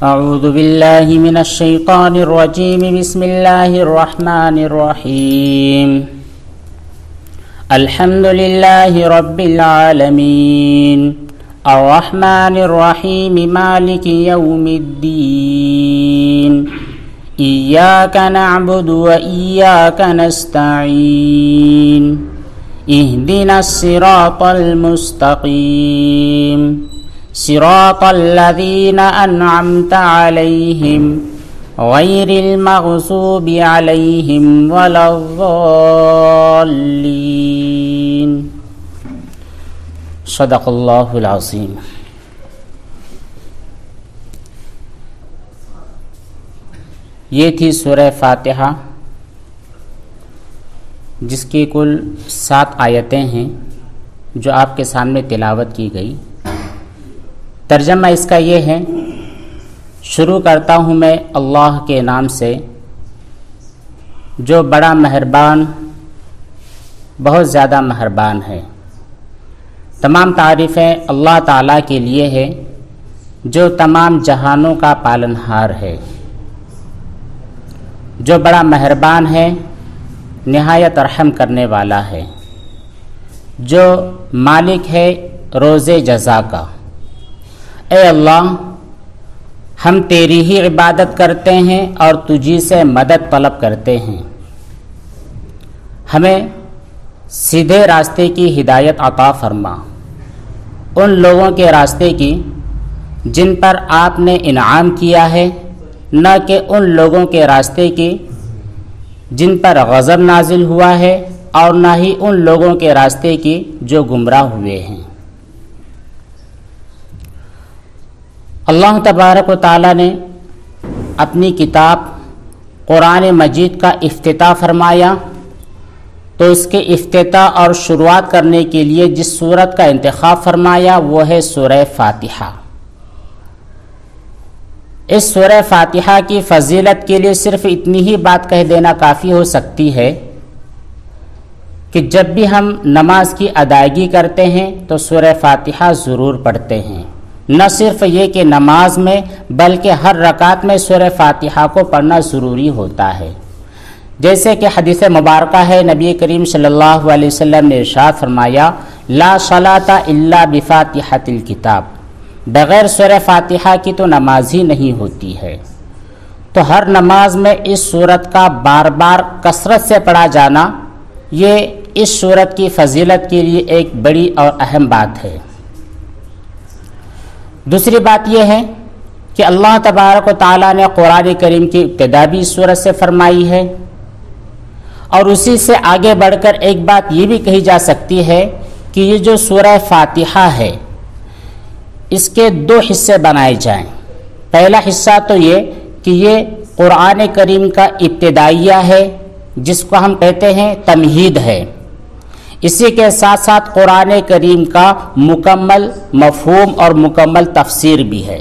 اعوذ باللہ من الشیطان الرجیم بسم اللہ الرحمن الرحیم الحمد للہ رب العالمین الرحمن الرحیم مالک یوم الدین ایاک نعبد و ایاک نستعین اہدنا الصراط المستقیم صراط الذین انعمت علیہم غیر المغضوب علیہم ولا الضالین۔ صدق اللہ العظیم۔ یہ تھی سورہ فاتحہ، جس کی کل 7 آیتیں ہیں جو آپ کے سامنے تلاوت کی گئی۔ ترجمہ اس کا یہ ہے، شروع کرتا ہوں میں اللہ کے نام سے جو بڑا مہربان، بہت زیادہ مہربان ہے۔ تمام تعریفیں اللہ تعالیٰ کے لیے ہے جو تمام جہانوں کا پالنہار ہے، جو بڑا مہربان ہے، نہایت رحم کرنے والا ہے، جو مالک ہے روز جزا کا۔ اے اللہ، ہم تیری ہی عبادت کرتے ہیں اور تجھی سے مدد طلب کرتے ہیں۔ ہمیں سیدھے راستے کی ہدایت عطا فرما، ان لوگوں کے راستے کی جن پر آپ نے انعام کیا ہے، نہ کہ ان لوگوں کے راستے کی جن پر غضب نازل ہوا ہے، اور نہ ہی ان لوگوں کے راستے کی جو گمراہ ہوئے ہیں۔ اللہ تبارک و تعالیٰ نے اپنی کتاب قرآن مجید کا افتتاح فرمایا، تو اس کے افتتاح اور شروعات کرنے کے لیے جس سورت کا انتخاب فرمایا وہ ہے سورہ فاتحہ۔ اس سورہ فاتحہ کی فضیلت کے لیے صرف اتنی ہی بات کہہ دینا کافی ہو سکتی ہے کہ جب بھی ہم نماز کی ادائیگی کرتے ہیں تو سورہ فاتحہ ضرور پڑھتے ہیں۔ نہ صرف یہ کہ نماز میں بلکہ ہر رکعت میں سورہ فاتحہ کو پڑھنا ضروری ہوتا ہے۔ جیسے کہ حدیث مبارکہ ہے، نبی کریم صلی اللہ علیہ وسلم نے ارشاد فرمایا، لا صلاۃ الا بفاتحۃ الکتاب، بغیر سورہ فاتحہ کی تو نماز ہی نہیں ہوتی ہے۔ تو ہر نماز میں اس سورت کا بار بار کثرت سے پڑھا جانا، یہ اس سورت کی فضیلت کے لیے ایک بڑی اور اہم بات ہے۔ دوسری بات یہ ہے کہ اللہ تبارک و تعالیٰ نے قرآن کریم کی ابتدا بھی اس سورت سے فرمائی ہے، اور اسی سے آگے بڑھ کر ایک بات یہ بھی کہی جا سکتی ہے کہ یہ جو سورہ فاتحہ ہے اس کے 2 حصے بنائے جائیں۔ پہلا حصہ تو یہ کہ یہ قرآن کریم کا ابتدائیہ ہے، جس کو ہم کہتے ہیں تمہید ہے۔ اسی کے ساتھ ساتھ قرآن کریم کا مکمل مفہوم اور مکمل تفسیر بھی ہے،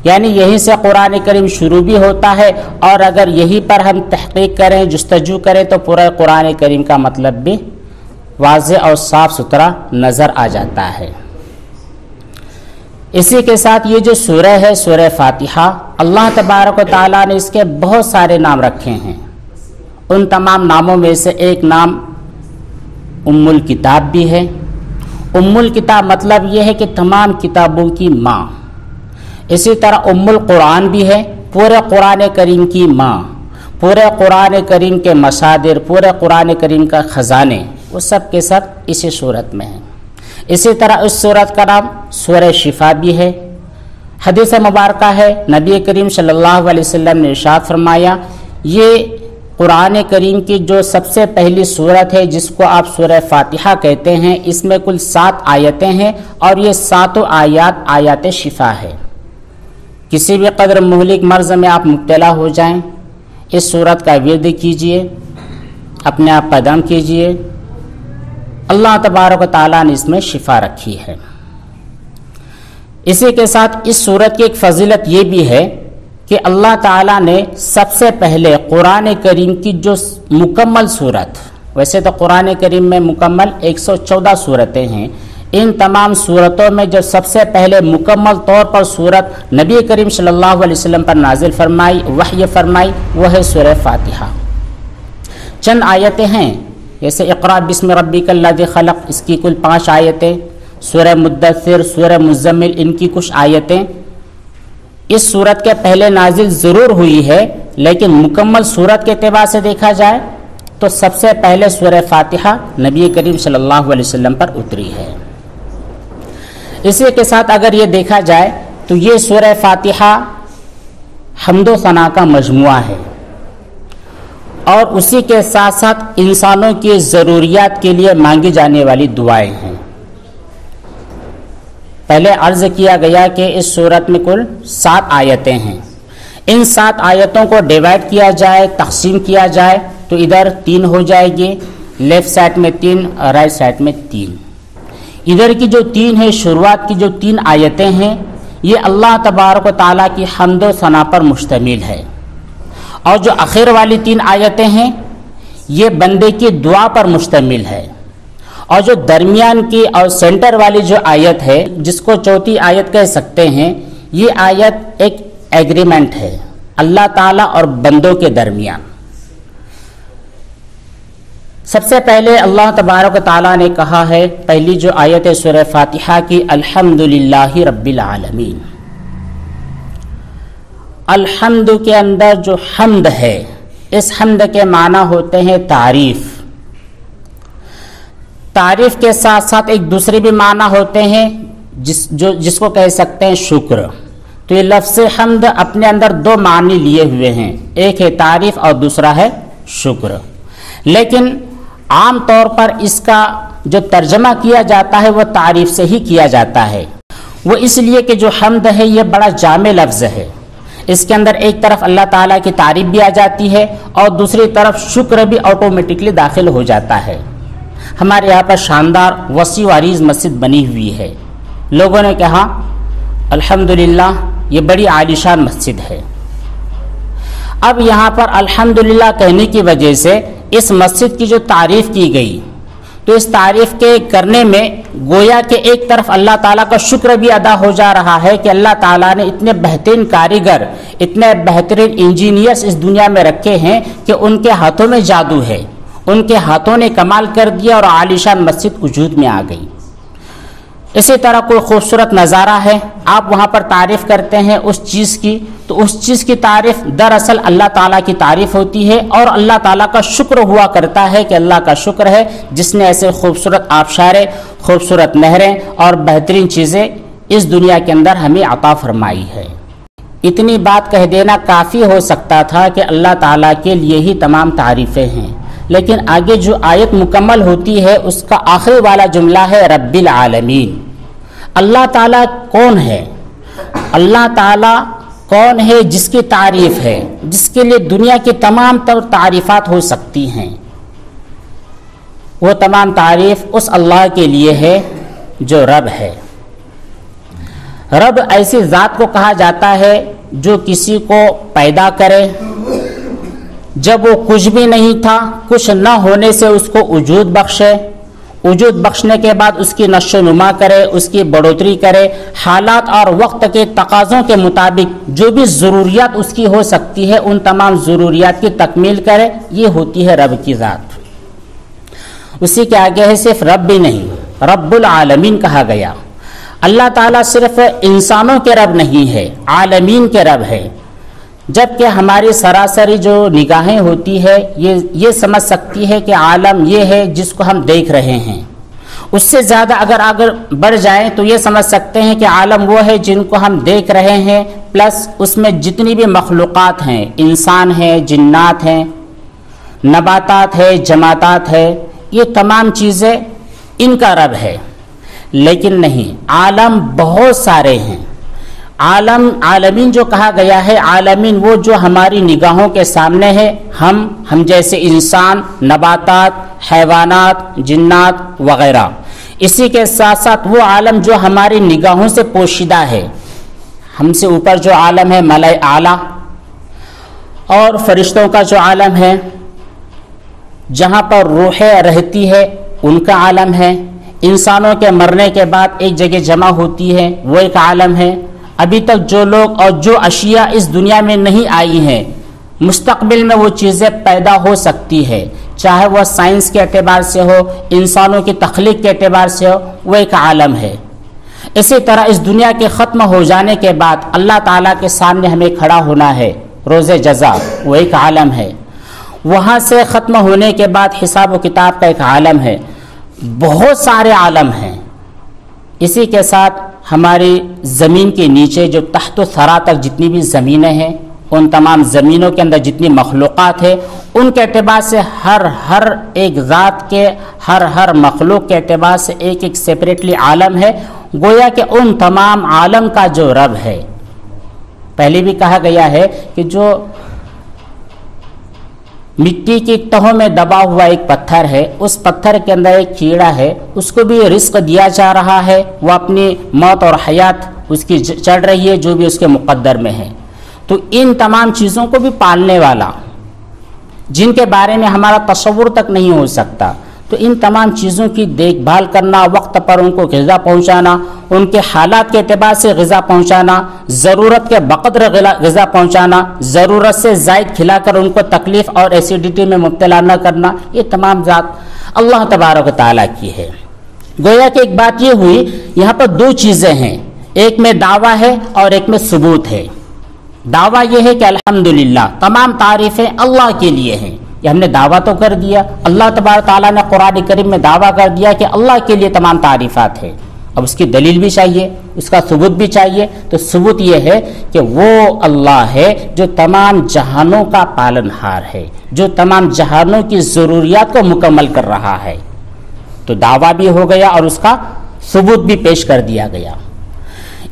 یعنی یہیں سے قرآن کریم شروع بھی ہوتا ہے، اور اگر یہی پر ہم تحقیق کریں، جستجو کریں، تو پورا قرآن کریم کا مطلب بھی واضح اور صاف ستھرا نظر آ جاتا ہے۔ اسی کے ساتھ یہ جو سورہ ہے، سورہ فاتحہ، اللہ تبارک و تعالیٰ نے اس کے بہت سارے نام رکھے ہیں۔ ان تمام ناموں میں سے ایک نام ام الکتاب بھی ہے۔ ام الکتاب مطلب یہ ہے کہ تمام کتابوں کی ماں۔ اسی طرح ام القرآن بھی ہے، پورے قرآن کریم کی ماں، پورے قرآن کریم کے مصادر، پورے قرآن کریم کا خزانے، وہ سب کے سب اسی صورت میں ہیں۔ اسی طرح اس صورت کا نام سورہ شفا بھی ہے۔ حدیث مبارکہ ہے، نبی کریم صلی اللہ علیہ وسلم نے ارشاد فرمایا، یہ قرآن کریم کی جو سب سے پہلی سورت ہے جس کو آپ سورہ فاتحہ کہتے ہیں، اس میں کل 7 آیتیں ہیں، اور یہ 7 آیات آیات شفا ہے۔ کسی بھی قدر مہلک مرض میں آپ مبتلا ہو جائیں، اس سورت کا ورد کیجئے، اپنے آپ پر دم کیجئے، اللہ تبارک و تعالیٰ نے اس میں شفا رکھی ہے۔ اسی کے ساتھ اس سورت کی ایک فضیلت یہ بھی ہے کہ اللہ تعالیٰ نے سب سے پہلے قرآن کریم کی جو مکمل صورت، ویسے تو قرآن کریم میں مکمل 114 صورتیں ہیں، ان تمام صورتوں میں جو سب سے پہلے مکمل طور پر صورت نبی کریم صلی اللہ علیہ وسلم پر نازل فرمائی، وحی فرمائی، وہ ہے سورہ فاتحہ۔ چند آیتیں ہیں جیسے اقرأ بسم ربک الذی خلق، اس کی کل 5 آیتیں، سورہ مدثر، سورہ مزمل، ان کی کچھ آیتیں اس صورت کے پہلے نازل ضرور ہوئی ہے، لیکن مکمل صورت کے اعتبار سے دیکھا جائے تو سب سے پہلے سورہ فاتحہ نبی کریم صلی اللہ علیہ وسلم پر اتری ہے۔ اسی کے ساتھ اگر یہ دیکھا جائے تو یہ سورہ فاتحہ حمد و ثنا کا مجموعہ ہے، اور اسی کے ساتھ ساتھ انسانوں کی ضروریات کے لیے مانگی جانے والی دعائیں ہیں۔ پہلے عرض کیا گیا کہ اس سورت میں کل 7 آیتیں ہیں۔ ان 7 آیتوں کو ڈیوائڈ کیا جائے، تقسیم کیا جائے تو ادھر 3 ہو جائے گی، لیفٹ سائڈ میں 3، رائٹ سائڈ میں 3۔ ادھر کی جو 3 ہے، شروعات کی جو 3 آیتیں ہیں، یہ اللہ تبارک و تعالیٰ کی حمد و ثنا پر مشتمل ہے، اور جو آخر والی 3 آیتیں ہیں یہ بندے کی دعا پر مشتمل ہے، اور جو درمیان کی اور سینٹر والی جو آیت ہے جس کو چوتھی آیت کہہ سکتے ہیں، یہ آیت ایک ایگریمنٹ ہے اللہ تعالیٰ اور بندوں کے درمیان۔ سب سے پہلے اللہ تبارک و تعالیٰ نے کہا ہے، پہلی جو آیت ہے سورہ فاتحہ کی، الحمدللہ رب العالمین۔ الحمد کے اندر جو حمد ہے، اس حمد کے معنی ہوتے ہیں تعریف۔ تعریف کے ساتھ ساتھ ایک دوسرے بھی معنی ہوتے ہیں جس کو کہہ سکتے ہیں شکر۔ تو یہ لفظ حمد اپنے اندر 2 معنی لیے ہوئے ہیں، ایک ہے تعریف اور دوسرا ہے شکر، لیکن عام طور پر اس کا جو ترجمہ کیا جاتا ہے وہ تعریف سے ہی کیا جاتا ہے۔ وہ اس لیے کہ جو حمد ہے یہ بڑا جامع لفظ ہے، اس کے اندر ایک طرف اللہ تعالیٰ کی تعریف بھی آ جاتی ہے اور دوسری طرف شکر بھی آٹومیٹکلی داخل ہو جاتا ہے۔ ہمارے یہاں پر شاندار وسیع و عریض مسجد بنی ہوئی ہے، لوگوں نے کہا الحمدللہ یہ بڑی عالیشان مسجد ہے۔ اب یہاں پر الحمدللہ کہنے کی وجہ سے اس مسجد کی جو تعریف کی گئی، تو اس تعریف کے کرنے میں گویا کہ ایک طرف اللہ تعالیٰ کا شکر بھی ادا ہو جا رہا ہے کہ اللہ تعالیٰ نے اتنے بہترین کاریگر، اتنے بہترین انجینئرز اس دنیا میں رکھے ہیں کہ ان کے ہاتھوں میں جادو ہے، ان کے ہاتھوں نے کمال کر دیا اور عالیشان مسجد وجود میں آ گئی۔ اسی طرح کوئی خوبصورت نظارہ ہے، آپ وہاں پر تعریف کرتے ہیں اس چیز کی، تو اس چیز کی تعریف دراصل اللہ تعالیٰ کی تعریف ہوتی ہے، اور اللہ تعالیٰ کا شکر ہوا کرتا ہے کہ اللہ کا شکر ہے جس نے ایسے خوبصورت آبشاریں، خوبصورت نہریں اور بہترین چیزیں اس دنیا کے اندر ہمیں عطا فرمائی ہے۔ اتنی بات کہہ دینا کافی ہو سکتا تھا کہ اللہ تعالیٰ کے لیے ہی تمام تعریفیں ہیں، لیکن آگے جو آیت مکمل ہوتی ہے اس کا آخری والا جملہ ہے رب العالمین۔ اللہ تعالیٰ کون ہے؟ اللہ تعالیٰ کون ہے جس کی تعریف ہے، جس کے لیے دنیا کی تمام تر تعریفات ہو سکتی ہیں؟ وہ تمام تعریف اس اللہ کے لیے ہے جو رب ہے۔ رب ایسی ذات کو کہا جاتا ہے جو کسی کو پیدا کرے، جب وہ کچھ بھی نہیں تھا، کچھ نہ ہونے سے اس کو وجود بخشے، وجود بخشنے کے بعد اس کی نشو و نما کرے، اس کی بڑھوتری کرے، حالات اور وقت کے تقاضوں کے مطابق جو بھی ضروریات اس کی ہو سکتی ہے ان تمام ضروریات کی تکمیل کرے، یہ ہوتی ہے رب کی ذات۔ اسی کے آگے ہے صرف رب بھی نہیں، رب العالمین کہا گیا۔ اللہ تعالیٰ صرف انسانوں کے رب نہیں ہے، عالمین کے رب ہے، جبکہ ہماری سراسری جو نگاہیں ہوتی ہے یہ سمجھ سکتی ہے کہ عالم یہ ہے جس کو ہم دیکھ رہے ہیں، اس سے زیادہ اگر بڑھ جائیں تو یہ سمجھ سکتے ہیں کہ عالم وہ ہے جن کو ہم دیکھ رہے ہیں، پلس اس میں جتنی بھی مخلوقات ہیں، انسان ہیں، جنات ہیں، نباتات ہے، جمادات ہے، یہ تمام چیزیں ان کا رب ہے۔ لیکن نہیں، عالم بہت سارے ہیں۔ عالمین جو کہا گیا ہے، عالمین وہ جو ہماری نگاہوں کے سامنے ہے، ہم جیسے انسان، نباتات، حیوانات، جنات وغیرہ۔ اسی کے ساتھ ساتھ وہ عالم جو ہماری نگاہوں سے پوشیدہ ہے، ہم سے اوپر جو عالم ہے ملائے اعلیٰ، اور فرشتوں کا جو عالم ہے، جہاں پر روحیں رہتی ہے ان کا عالم ہے۔ انسانوں کے مرنے کے بعد ایک جگہ جمع ہوتی ہے، وہ ایک عالم ہے۔ ابھی تک جو لوگ اور جو اشیاء اس دنیا میں نہیں آئی ہیں، مستقبل میں وہ چیزیں پیدا ہو سکتی ہے، چاہے وہ سائنس کے اعتبار سے ہو، انسانوں کی تخلیق کے اعتبار سے ہو، وہ ایک عالم ہے۔ اسی طرح اس دنیا کے ختم ہو جانے کے بعد اللہ تعالیٰ کے سامنے ہمیں کھڑا ہونا ہے، روز جزا، وہ ایک عالم ہے۔ وہاں سے ختم ہونے کے بعد حساب و کتاب کا ایک عالم ہے۔ بہت سارے عالم ہیں۔ اسی کے ساتھ ہماری زمین کے نیچے جو تحت و ثرا تک جتنی بھی زمینیں ہیں، ان تمام زمینوں کے اندر جتنی مخلوقات ہیں، ان کے اعتبار سے ہر ایک ذات کے ہر مخلوق کے اعتبار سے ایک ایک سیپریٹلی عالم ہے۔ گویا کہ ان تمام عالم کا جو رب ہے، پہلے بھی کہا گیا ہے کہ جو مٹی کی تہوں میں دبا ہوا ایک پتھر ہے، اس پتھر کے اندر ایک کیڑا ہے، اس کو بھی رزق دیا جا رہا ہے، وہ اپنی موت اور حیات اس کی چڑھ رہی ہے جو بھی اس کے مقدر میں ہے۔ تو ان تمام چیزوں کو بھی پالنے والا، جن کے بارے میں ہمارا تصور تک نہیں ہو سکتا، تو ان تمام چیزوں کی دیکھ بھال کرنا، وقت پر ان کو غذا پہنچانا، ان کے حالات کے اعتبار سے غذا پہنچانا، ضرورت کے بقدر غذا پہنچانا، ضرورت سے زائد کھلا کر ان کو تکلیف اور ایسیڈیٹی میں مبتلا نہ کرنا، یہ تمام ذات اللہ تبارک و تعالیٰ کی ہے۔ گویا کہ ایک بات یہ ہوئی، یہاں پر دو چیزیں ہیں، ایک میں دعویٰ ہے اور ایک میں ثبوت ہے۔ دعویٰ یہ ہے کہ الحمدللہ تمام تعریفیں اللہ کے لیے ہیں، یہ ہم نے دعویٰ تو کر دیا، اللہ تبارک تعالیٰ نے قرآن کریم میں دعویٰ کر دیا کہ اللہ کے لیے تمام تعریفات ہیں۔ اب اس کی دلیل بھی چاہیے، اس کا ثبوت بھی چاہیے۔ تو ثبوت یہ ہے کہ وہ اللہ ہے جو تمام جہانوں کا پالنہار ہے، جو تمام جہانوں کی ضروریات کو مکمل کر رہا ہے۔ تو دعویٰ بھی ہو گیا اور اس کا ثبوت بھی پیش کر دیا گیا۔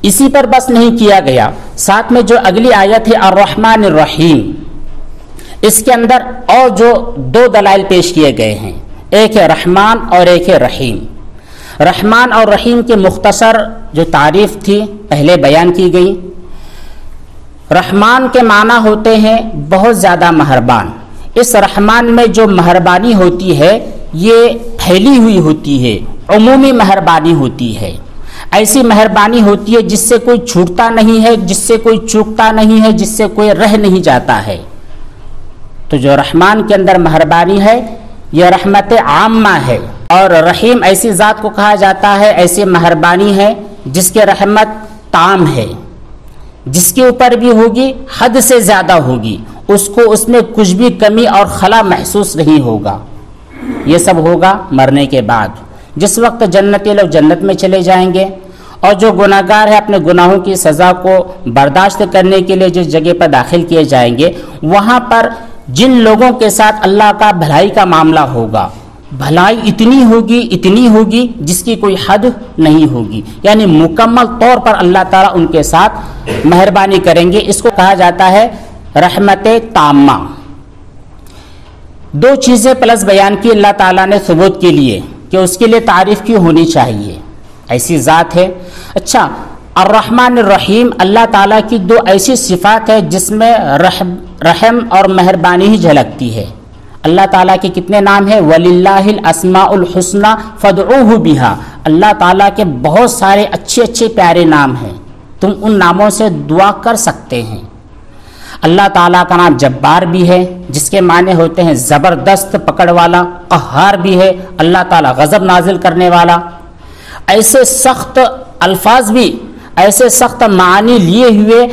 اسی پر بس نہیں کیا گیا، ساتھ میں جو اگلی آیت ہے الرحمن الرحیم، اس کے اندر اور جو دو دلائل پیش کیے گئے ہیں، ایک ہے رحمان اور ایک ہے رحیم۔ رحمان اور رحیم کی مختصر جو تعریف تھی پہلے بیان کی گئی۔ رحمان کے معنی ہوتے ہیں بہت زیادہ مہربان۔ اس رحمان میں جو مہربانی ہوتی ہے یہ پھیلی ہوئی ہوتی ہے، عمومی مہربانی ہوتی ہے، ایسی مہربانی ہوتی ہے جس سے کوئی چھوٹتا نہیں ہے، جس سے کوئی چوکتا نہیں ہے، جس سے کوئی رہ نہیں جاتا ہے۔ تو جو رحمان کے اندر مہربانی ہے یہ رحمت عامہ ہے، اور رحیم ایسی ذات کو کہا جاتا ہے، ایسی مہربانی ہے جس کے رحمت تام ہے، جس کے اوپر بھی ہوگی حد سے زیادہ ہوگی، اس کو اس میں کچھ بھی کمی اور خلا محسوس نہیں ہوگا۔ یہ سب ہوگا مرنے کے بعد، جس وقت جنتی لوگ جنت میں چلے جائیں گے، اور جو گناہ گار ہے اپنے گناہوں کی سزا کو برداشت کرنے کے لیے جس جگہ پر داخل کیے جائیں گے، وہاں پر جن لوگوں کے ساتھ اللہ کا بھلائی کا معاملہ ہوگا، بھلائی اتنی ہوگی جس کی کوئی حد نہیں ہوگی، یعنی مکمل طور پر اللہ تعالیٰ ان کے ساتھ مہربانی کریں گے۔ اس کو کہا جاتا ہے رحمت تامہ۔ دو چیزیں پلس بیان کی اللہ تعالیٰ نے ثبوت کے لیے کہ اس کے لیے تعریف کی ہونی چاہیے، ایسی ذات ہے۔ اچھا، الرحمن الرحیم اللہ تعالیٰ کی دو ایسی صفات ہے جس میں رحم اور مہربانی ہی جھلکتی ہے۔ اللہ تعالیٰ کے کتنے نام ہیں؟ وَلِلَّهِ الْأَسْمَاءُ الْحُسْنَى فَادْعُوهُ بِهَا۔ اللہ تعالیٰ کے بہت سارے اچھے پیارے نام ہیں، تم ان ناموں سے دعا کر سکتے ہیں۔ اللہ تعالیٰ کا نام جبار بھی ہے، جس کے معنی ہوتے ہیں زبردست پکڑ والا، قہار بھی ہے، اللہ تعالیٰ غضب نازل کرنے والا۔ ایسے سخت الفاظ بھی، ایسے سخت معنی لیے ہوئے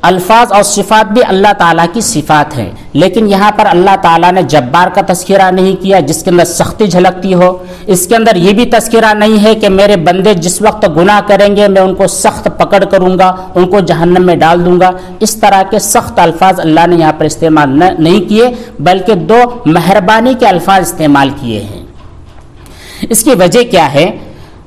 الفاظ اور صفات بھی اللہ تعالیٰ کی صفات ہیں، لیکن یہاں پر اللہ تعالیٰ نے جبار کا تذکرہ نہیں کیا جس کے اندر سختی جھلکتی ہو۔ اس کے اندر یہ بھی تذکرہ نہیں ہے کہ میرے بندے جس وقت گناہ کریں گے میں ان کو سخت پکڑ کروں گا، ان کو جہنم میں ڈال دوں گا۔ اس طرح کے سخت الفاظ اللہ نے یہاں پر استعمال نہیں کیے، بلکہ دو مہربانی کے الفاظ استعمال کیے ہیں۔ اس کی وجہ کیا ہے؟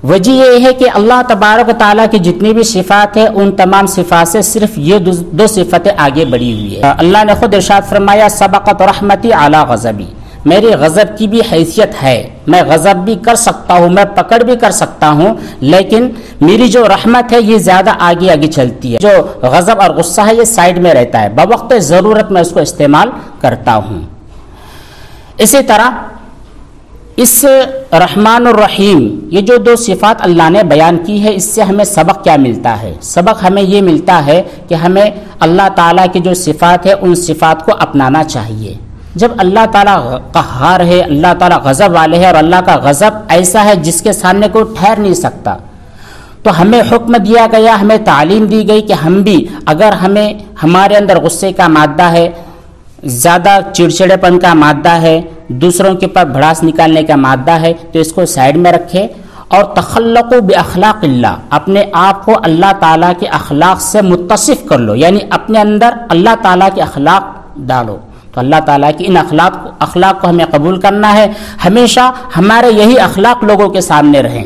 وجہ یہ ہے کہ اللہ تبارک و تعالیٰ کی جتنی بھی صفات ہیں ان تمام صفات سے صرف یہ دو صفتیں آگے بڑھی ہوئی ہے۔ اللہ نے خود ارشاد فرمایا سبقت رحمتی اعلی غضبی، میری غضب کی بھی حیثیت ہے، میں غضب بھی کر سکتا ہوں، میں پکڑ بھی کر سکتا ہوں، لیکن میری جو رحمت ہے یہ زیادہ آگے چلتی ہے۔ جو غضب اور غصہ ہے یہ سائڈ میں رہتا ہے، بوقت ضرورت میں اس کو استعمال کرتا ہوں۔ اسی طرح اس رحمان الرحیم، یہ جو دو صفات اللہ نے بیان کی ہے، اس سے ہمیں سبق کیا ملتا ہے؟ سبق ہمیں یہ ملتا ہے کہ ہمیں اللہ تعالیٰ کی جو صفات ہے ان صفات کو اپنانا چاہیے۔ جب اللہ تعالیٰ قہار ہے، اللہ تعالیٰ غضب والے ہے، اور اللہ کا غضب ایسا ہے جس کے سامنے کوئی ٹھہر نہیں سکتا، تو ہمیں حکم دیا گیا، ہمیں تعلیم دی گئی کہ ہم بھی اگر ہمارے اندر غصے کا مادہ ہے، زیادہ چڑچڑے پن کا مادہ ہے، دوسروں کے پر بھڑاس نکالنے کا مادہ ہے، تو اس کو سائڈ میں رکھے اور تخلقوا باخلاق اللہ، اپنے آپ کو اللہ تعالیٰ کے اخلاق سے متصف کر لو، یعنی اپنے اندر اللہ تعالیٰ کے اخلاق ڈالو۔ تو اللہ تعالیٰ کی ان اخلاق کو ہمیں قبول کرنا ہے، ہمیشہ ہمارے یہی اخلاق لوگوں کے سامنے رہیں۔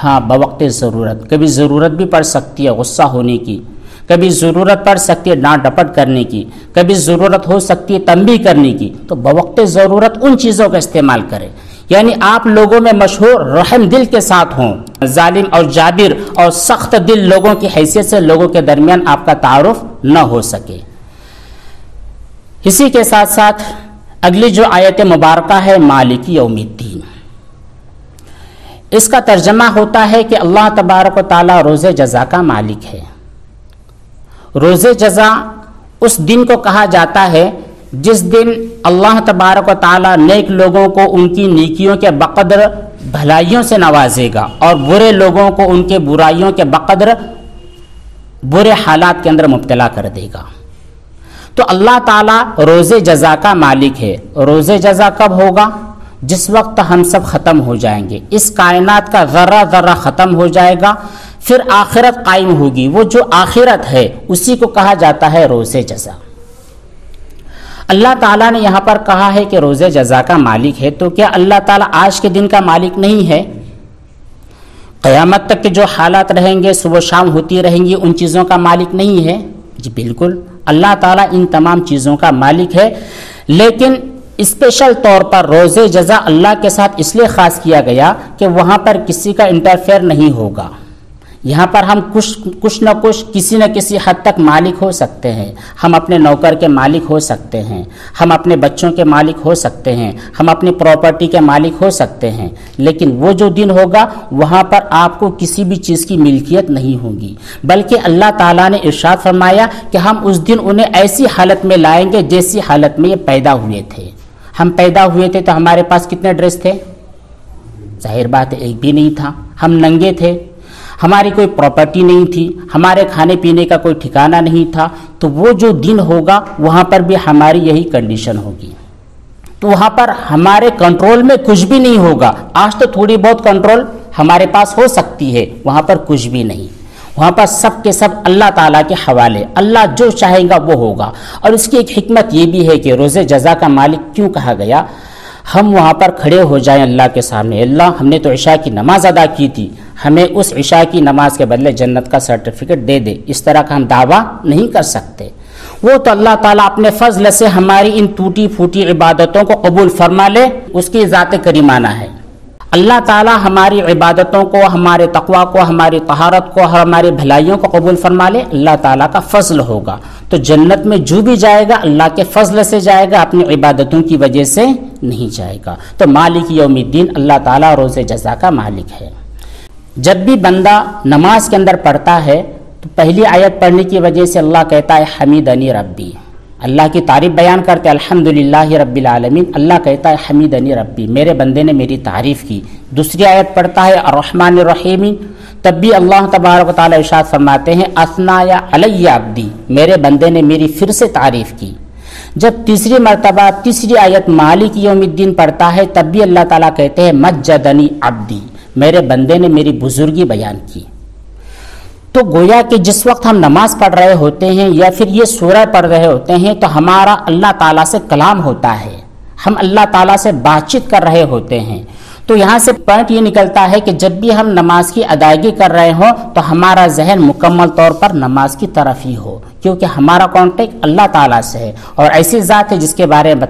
ہاں، بوقت ضرورت، کبھی ضرورت بھی پڑ سکتی ہے غصہ ہونے کی، کبھی ضرورت پڑ سکتی ہے ڈانٹ ڈپٹ کرنے کی، کبھی ضرورت ہو سکتی ہے تنبیہ کرنے کی، تو بوقت ضرورت ان چیزوں کا استعمال کریں۔ یعنی آپ لوگوں میں مشہور رحم دل کے ساتھ ہوں، ظالم اور جابر اور سخت دل لوگوں کی حیثیت سے لوگوں کے درمیان آپ کا تعارف نہ ہو سکے۔ اسی کے ساتھ ساتھ اگلی جو آیت مبارکہ ہے مالک یوم الدین، اس کا ترجمہ ہوتا ہے کہ اللہ تبارک و تعالیٰ روز جزا کا مالک ہے۔ روز جزا اس دن کو کہا جاتا ہے جس دن اللہ تبارک و تعالیٰ نیک لوگوں کو ان کی نیکیوں کے بقدر بھلائیوں سے نوازے گا، اور برے لوگوں کو ان کے برائیوں کے بقدر برے حالات کے اندر مبتلا کر دے گا۔ تو اللہ تعالیٰ روز جزا کا مالک ہے۔ روز جزا کب ہوگا؟ جس وقت ہم سب ختم ہو جائیں گے، اس کائنات کا ذرہ ذرہ ختم ہو جائے گا، پھر آخرت قائم ہوگی۔ وہ جو آخرت ہے اسی کو کہا جاتا ہے روز جزا۔ اللہ تعالیٰ نے یہاں پر کہا ہے کہ روز جزا کا مالک ہے، تو کیا اللہ تعالیٰ آج کے دن کا مالک نہیں ہے؟ قیامت تک کے جو حالات رہیں گے، صبح شام ہوتی رہیں گی، ان چیزوں کا مالک نہیں ہے؟ جی بالکل، اللہ تعالیٰ ان تمام چیزوں کا مالک ہے، لیکن اسپیشل طور پر روز جزا اللہ کے ساتھ اس لیے خاص کیا گیا کہ وہاں پر کسی کا انٹرفیئر نہیں ہوگا۔ یہاں پر ہم کچھ نہ کچھ کسی نہ کسی حد تک مالک ہو سکتے ہیں، ہم اپنے نوکر کے مالک ہو سکتے ہیں، ہم اپنے بچوں کے مالک ہو سکتے ہیں، ہم اپنی پراپرٹی کے مالک ہو سکتے ہیں، لیکن وہ جو دن ہوگا وہاں پر آپ کو کسی بھی چیز کی ملکیت نہیں ہوگی، بلکہ اللہ تعالیٰ نے ارشاد فرمایا کہ ہم اس دن انہیں ایسی حالت میں لائیں گے جیسی حالت میں یہ پیدا ہوئے تھے۔ ہم پیدا ہوئے تھے تو ہمارے پاس کتنے ڈریس تھے؟ ظاہر بات ہے ایک بھی نہیں تھا، ہم ننگے تھے، ہماری کوئی پراپرٹی نہیں تھی، ہمارے کھانے پینے کا کوئی ٹھکانہ نہیں تھا، تو وہ جو دن ہوگا وہاں پر بھی ہماری یہی کنڈیشن ہوگی۔ تو وہاں پر ہمارے کنٹرول میں کچھ بھی نہیں ہوگا۔ آج تو تھوڑی بہت کنٹرول ہمارے پاس ہو سکتی ہے، وہاں پر کچھ بھی نہیں، وہاں پر سب کے سب اللہ تعالیٰ کے حوالے، اللہ جو چاہے گا وہ ہوگا۔ اور اس کی ایک حکمت یہ بھی ہے کہ روز جزا کا مالک کیوں کہا گیا؟ ہم وہاں پر کھڑے ہو جائیں اللہ کے سامنے، اللہ ہم نے تو عشاء کی نماز ادا کی تھی، ہمیں اس عشاء کی نماز کے بدلے جنت کا سرٹیفکیٹ دے دے، اس طرح کا ہم دعویٰ نہیں کر سکتے۔ وہ تو اللہ تعالیٰ اپنے فضل سے ہماری ان ٹوٹی پھوٹی عبادتوں کو قبول فرما لے، اس کی ذات کریمانہ ہے۔ اللہ تعالیٰ ہماری عبادتوں کو، ہمارے تقویٰ کو، ہماری طہارت کو، ہماری بھلائیوں کو قبول فرما لے، اللہ تعالیٰ کا فضل ہوگا۔ تو جنت میں جو بھی جائے گا اللہ کے فضل سے جائے گا، اپنی عبادتوں کی وجہ سے نہیں جائے گا۔ تو مالک یوم الدین، اللہ تعالیٰ روز جزا کا مالک ہے۔ جب بھی بندہ نماز کے اندر پڑھتا ہے تو پہلی آیت پڑھنے کی وجہ سے اللہ کہتا ہے حمیدنی ربی، اللہ کی تعریف بیان کرتے الحمدللہ رب العالمین، اللہ کہتا ہے حمیدنی ربی، میرے بندے نے میری تعریف کی۔ دوسری آیت پڑھتا ہے الرحمن الرحیم، تب بھی اللہ تبارک و تعالی ارشاد فرماتے ہیں اثنا علی عبدی، میرے بندے نے میری پھر سے تعریف کی۔ جب تیسری مرتبہ تیسری آیت مالک یوم الدین پڑھتا ہے تب بھی اللہ تعالیٰ کہتے ہیں مجدنی عبدی، میرے بندے نے میری بزرگی بیان کی۔ تو گویا کہ جس وقت ہم نماز پڑھ رہے ہوتے ہیں یا پھر یہ سورہ پڑھ رہے ہوتے ہیں تو ہمارا اللہ تعالیٰ سے کلام ہوتا ہے، ہم اللہ تعالیٰ سے بات چیت کر رہے ہوتے ہیں۔ تو یہاں سے پوائنٹ یہ نکلتا ہے کہ جب بھی ہم نماز کی ادائیگی کر رہے ہوں تو ہمارا ذہن مکمل طور پر نماز کی طرف ہی ہو، کیونکہ ہمارا کانٹیکٹ اللہ تعالیٰ سے ہے، اور ایسی ذات ہے جس کے بارے میں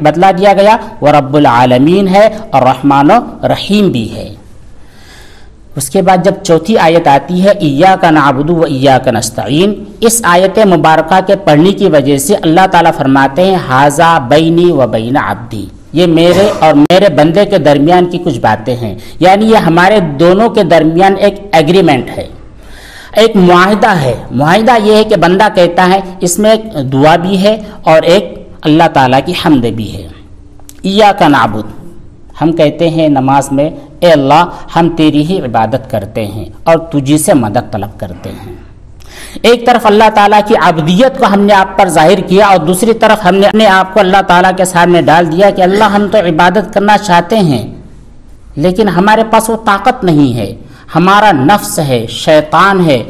بتلا دیا گیا وہ رب العالمین ہے اور رحمان و رحیم بھی ہے۔ اس کے بعد جب چوتھی آیت آتی ہے ایاک نعبد و ایاک نستعین، اس آیت مبارکہ کے پڑھنے کی وجہ سے اللہ تعالیٰ فرماتے ہیں ھذا بینی و بین عبدی، یہ میرے اور میرے بندے کے درمیان کی کچھ باتیں ہیں، یعنی یہ ہمارے دونوں کے درمیان ایک ایگریمنٹ ہے، ایک معاہدہ ہے۔ معاہدہ یہ ہے کہ بندہ کہتا ہے، اس میں ایک دعا بھی ہے اور ایک اللہ تعالیٰ کی حمد بھی ہے۔ ایاک نعبد، ہم کہتے ہیں نماز میں، اے اللہ ہم تیری ہی عبادت کرتے ہیں اور تجھی سے مدد طلب کرتے ہیں۔ ایک طرف اللہ تعالیٰ کی عبودیت کو ہم نے آپ پر ظاہر کیا اور دوسری طرف ہم نے اپنے آپ کو اللہ تعالیٰ کے سامنے ڈال دیا کہ اللہ ہم تو عبادت کرنا چاہتے ہیں لیکن ہمارے پاس وہ طاقت نہیں ہے، ہمارا نفس ہے، شیطان ہے،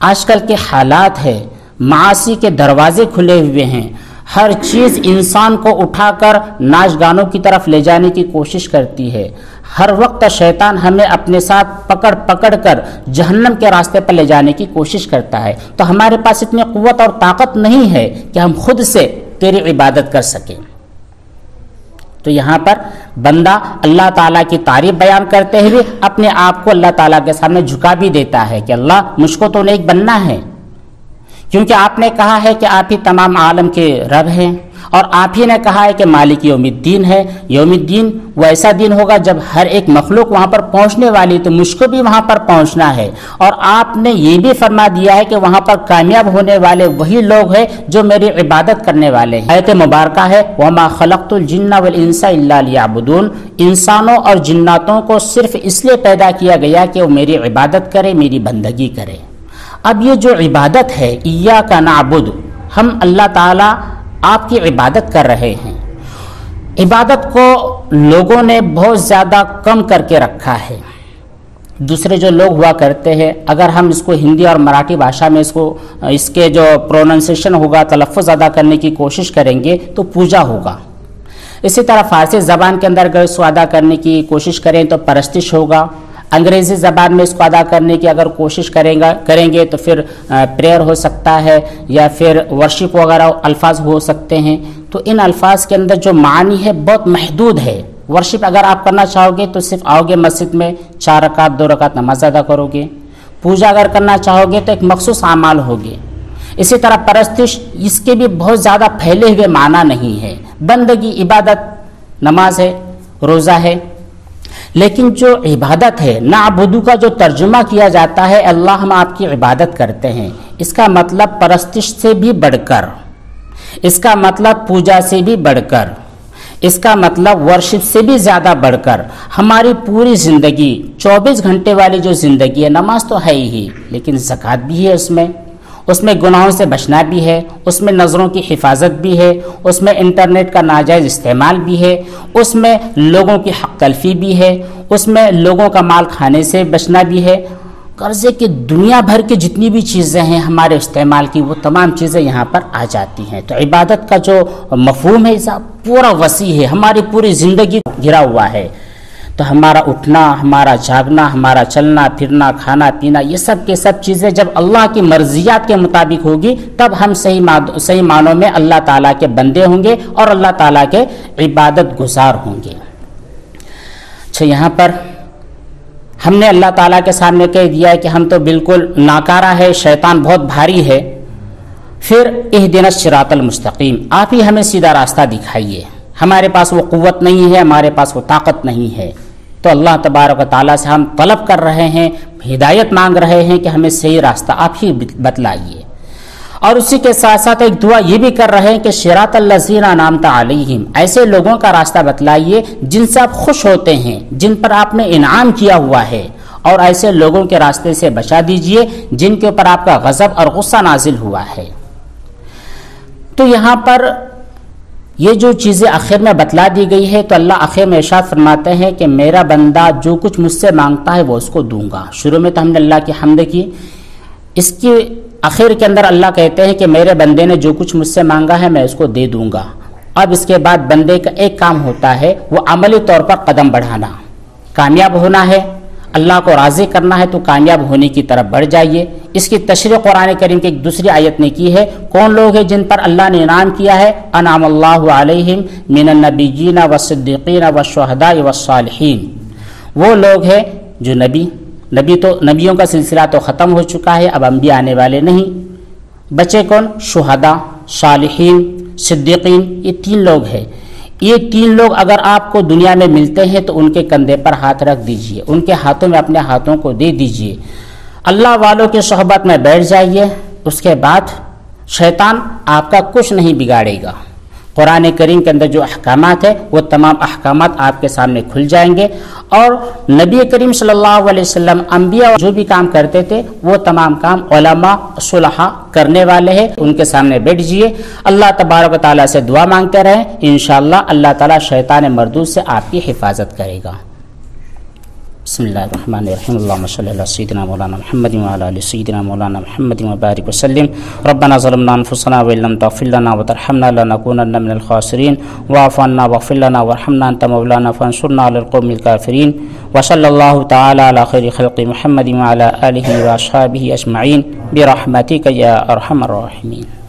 آج کل کے حالات ہے، معاصی کے دروازے کھلے ہوئے ہیں، ہر چیز انسان کو اٹھا کر ناچ گانوں کی طرف لے جانے کی کوشش کرتی ہے، ہر وقت شیطان ہمیں اپنے ساتھ پکڑ پکڑ کر جہنم کے راستے پر لے جانے کی کوشش کرتا ہے، تو ہمارے پاس اتنی قوت اور طاقت نہیں ہے کہ ہم خود سے تیری عبادت کر سکیں۔ تو یہاں پر بندہ اللہ تعالیٰ کی تعریف بیان کرتے ہوئے اپنے آپ کو اللہ تعالیٰ کے سامنے جھکا بھی دیتا ہے کہ اللہ مجھ کو تو نیک بننا ہے، کیونکہ آپ نے کہا ہے کہ آپ ہی تمام عالم کے رب ہیں اور آپ ہی نے کہا ہے کہ مالک یوم الدین ہے۔ یوم الدین وہ ایسا دن ہوگا جب ہر ایک مخلوق وہاں پر پہنچنے والی، تو مجھ کو بھی وہاں پر پہنچنا ہے، اور آپ نے یہ بھی فرما دیا ہے کہ وہاں پر کامیاب ہونے والے وہی لوگ ہیں جو میری عبادت کرنے والے ہیں۔ آیت مبارکہ ہے وَمَا خَلَقْتُ الْجِنَّ وَالْإِنسَ إِلَّا لِيَعْبُدُونَ، انسانوں اور جناتوں کو صرف اس لیے پیدا کیا گیا کہ وہ میری عبادت کرے، میری بندگی کرے۔ اب یہ جو عبادت ہے ایاک نعبد، ہم اللہ تعالیٰ آپ کی عبادت کر رہے ہیں، عبادت کو لوگوں نے بہت زیادہ کم کر کے رکھا ہے۔ دوسرے جو لوگ ہوا کرتے ہیں، اگر ہم اس کو ہندی اور مراٹھی بھاشا میں اس کے جو پروننسیشن ہوگا، تلفظ ادا کرنے کی کوشش کریں گے تو پوجا ہوگا۔ اسی طرح فارسی زبان کے اندر اگر اس کو ادا کرنے کی کوشش کریں تو پرستش ہوگا، انگریزی زبان میں اس کو ادا کرنے کی اگر کوشش کریں گے تو پھر پریئر ہو سکتا ہے یا پھر ورشپ وغیرہ الفاظ ہو سکتے ہیں۔ تو ان الفاظ کے اندر جو معنی ہے بہت محدود ہے۔ ورشپ اگر آپ کرنا چاہو گے تو صرف آؤ گے مسجد میں 4 رکعت 2 رکعت نماز ادا کرو گے، پوجا اگر کرنا چاہو گے تو ایک مخصوص اعمال ہوگے۔ اسی طرح پرستش، اس کے بھی بہت زیادہ پھیلے ہوئے معنی نہیں ہے، بندگی عبادت نماز ہے، روزہ ہے۔ لیکن جو عبادت ہے نعبدو کا جو ترجمہ کیا جاتا ہے اللہ ہم آپ کی عبادت کرتے ہیں، اس کا مطلب پرستش سے بھی بڑھ کر، اس کا مطلب پوجا سے بھی بڑھ کر، اس کا مطلب ورشپ سے بھی زیادہ بڑھ کر ہماری پوری زندگی 24 گھنٹے والی جو زندگی ہے، نماز تو ہے ہی لیکن زکوٰۃ بھی ہے، اس میں گناہوں سے بچنا بھی ہے، اس میں نظروں کی حفاظت بھی ہے، اس میں انٹرنیٹ کا ناجائز استعمال بھی ہے، اس میں لوگوں کی حق تلفی بھی ہے، اس میں لوگوں کا مال کھانے سے بچنا بھی ہے، قرضے کی دنیا بھر کی جتنی بھی چیزیں ہیں ہمارے استعمال کی، وہ تمام چیزیں یہاں پر آ جاتی ہیں۔ تو عبادت کا جو مفہوم ہے پورا وسیع ہے، ہماری پوری زندگی گھرا ہوا ہے۔ تو ہمارا اٹھنا، ہمارا جاگنا، ہمارا چلنا پھرنا، کھانا پینا، یہ سب کے سب چیزیں جب اللہ کی مرضیات کے مطابق ہوگی تب ہم صحیح معنوں میں اللہ تعالیٰ کے بندے ہوں گے اور اللہ تعالیٰ کے عبادت گزار ہوں گے۔ اچھا، یہاں پر ہم نے اللہ تعالیٰ کے سامنے کہہ دیا ہے کہ ہم تو بالکل ناکارہ ہے، شیطان بہت بھاری ہے، پھر اہدنا الصراط المستقیم، آپ ہی ہمیں سیدھا راستہ دکھائیے، ہمارے پاس وہ قوت نہیں ہے، ہمارے پاس وہ طاقت نہیں ہے۔ تو اللہ تبارک و تعالیٰ سے ہم طلب کر رہے ہیں، ہدایت مانگ رہے ہیں کہ ہمیں صحیح راستہ آپ ہی بتلائیے، اور اسی کے ساتھ ساتھ ایک دعا یہ بھی کر رہے ہیں کہ صراط الذین انعمت علیہم، ایسے لوگوں کا راستہ بتلائیے جن سے آپ خوش ہوتے ہیں، جن پر آپ نے انعام کیا ہوا ہے، اور ایسے لوگوں کے راستے سے بچا دیجئے جن کے اوپر آپ کا غضب اور غصہ نازل ہوا ہے۔ تو یہاں پر یہ جو چیزیں آخر میں بتلا دی گئی ہے تو اللہ آخر میں ارشاد فرماتے ہیں کہ میرا بندہ جو کچھ مجھ سے مانگتا ہے وہ اس کو دوں گا۔ شروع میں تو ہم نے اللہ کی حمد کی، اس کی آخر کے اندر اللہ کہتے ہیں کہ میرے بندے نے جو کچھ مجھ سے مانگا ہے میں اس کو دے دوں گا۔ اب اس کے بعد بندے کا ایک کام ہوتا ہے، وہ عملی طور پر قدم بڑھانا، کامیاب ہونا ہے، اللہ کو راضی کرنا ہے تو کامیاب ہونے کی طرف بڑھ جائیے۔ اس کی تشریح قرآن کریم کی ایک دوسری آیت نے کی ہے، کون لوگ ہیں جن پر اللہ نے انعام کیا ہے؟ انعم اللہ علیہم من النبیین والصدیقین والشہداء والصالحین، وہ لوگ ہیں جو نبیوں کا سلسلہ تو ختم ہو چکا ہے، اب انبیاء آنے والے نہیں، بچے کون؟ شہداء، صالحین، صدیقین، یہ 3 لوگ ہیں۔ یہ 3 لوگ اگر آپ کو دنیا میں ملتے ہیں تو ان کے کندھے پر ہاتھ رکھ دیجئے، ان کے ہاتھوں میں اپنے ہاتھوں کو دے دیجئے، اللہ والوں کی صحبت میں بیٹھ جائیے، اس کے بعد شیطان آپ کا کچھ نہیں بگاڑے گا۔ قرآن کریم کے اندر جو احکامات ہیں وہ تمام احکامات آپ کے سامنے کھل جائیں گے، اور نبی کریم صلی اللہ علیہ وسلم انبیاء جو بھی کام کرتے تھے وہ تمام کام علماء صلحاء کرنے والے ہیں، ان کے سامنے بیٹھ جائیے، اللہ تبارک و تعالیٰ سے دعا مانگتے رہیں، انشاءاللہ اللہ تعالیٰ شیطان مردود سے آپ کی حفاظت کرے گا۔ بسم اللہ الرحمن الرحیم، اللہم صلی علی سیدنا مولانا محمد وعلی آل سیدنا مولانا محمد وبارک وسلم۔ ربنا ظلمنا انفسنا وان لم تغفر لنا وترحمنا لنکونن من الخاسرین، واعف عنا واغفر لنا وارحمنا انت مولانا فانصرنا علی القوم الکافرین، وصلی اللہ تعالی علی خیر خلق محمد وعلی آلہ واصحابہ اجمعین برحمتک یا ارحم الراحمین۔